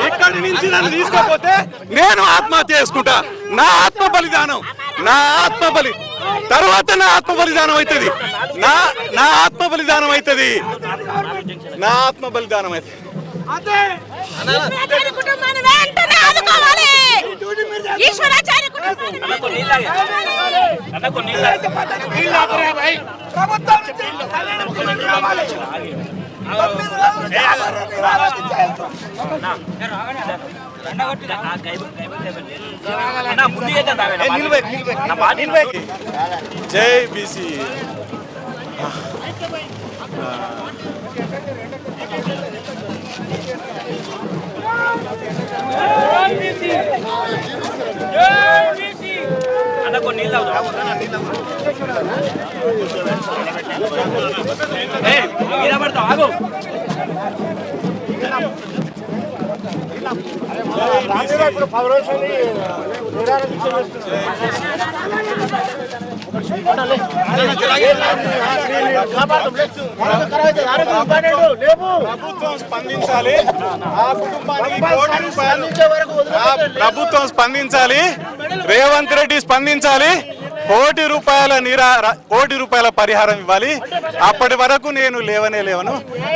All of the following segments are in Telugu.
ఇక్కడి నుంచి నన్ను తీసుకోపోతే నేను ఆత్మహత్య చేసుకుంటా. నా ఆత్మ బలిదానం, నా ఆత్మ బలి తర్వాత నా ఆత్మ బలిదానం అవుతుంది. నా ఆత్మ బలిదానం అవుతుంది. నా ఆత్మ బలిదానం అవుతుంది. జై బీసీ. ప్రభుత్వం స్పందించాలి. ఆ కుటుంబానికి ప్రభుత్వం స్పందించాలి. రేవంత్ రెడ్డి స్పందించాలి. కోటి రూపాయల పరిహారం ఇవ్వాలి. అప్పటి వరకు నేను లేవను.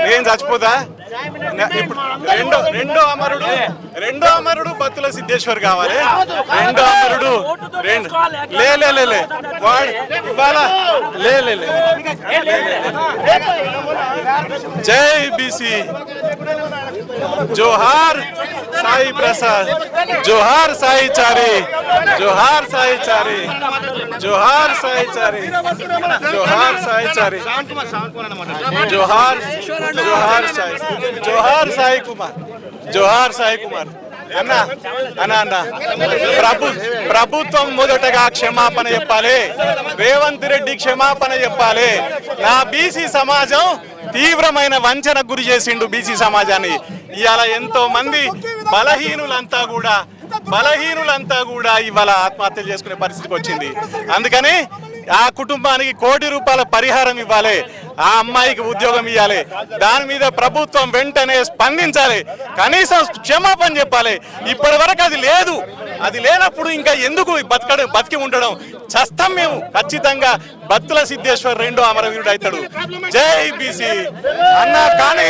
నేను చచ్చిపోతా. ఇప్పుడు రెండో అమరుడు బత్తుల సిద్ధేశ్వర్ కావాలి. రెండో అమరుడు జై బీసీ. జోహార్ సాయి ప్రసాద్, జోహార్ సాయి చారి, జోహార్ సాయి చారి, జోహార్ సాయి చారి, జోహార్ సాయి చారి, జోహార్ సాయి, జోహార్ సాయి కుమార్, జోహార్ సాయి కుమార్. అన్న ప్రభుత్వం మొదటగా క్షమాపణ చెప్పాలి. రేవంత్ రెడ్డి క్షమాపణ చెప్పాలి. నా బీసీ సమాజం తీవ్రమైన వంచనకు గురి చేసిండు బీసీ సమాజాన్ని. ఇవాళ ఎంతో మంది బలహీనులంతా కూడా ఇవాళ ఆత్మహత్యలు చేసుకునే పరిస్థితికి వచ్చింది. అందుకని ఆ కుటుంబానికి కోటి రూపాయల పరిహారం ఇవ్వాలి. ఆ అమ్మాయికి ఉద్యోగం ఇవ్వాలి. దాని మీద ప్రభుత్వం వెంటనే స్పందించాలి. కనీసం క్షమాపణ చెప్పాలి. ఇప్పటి వరకు అది లేదు. అది లేనప్పుడు ఇంకా ఎందుకు బతికి ఉండడం? చస్తాం మేము. ఖచ్చితంగా బత్తుల సిద్ధేశ్వర్ రెండో అమరవీరుడు అవుతాడు. జై బీసీ అన్న. కానీ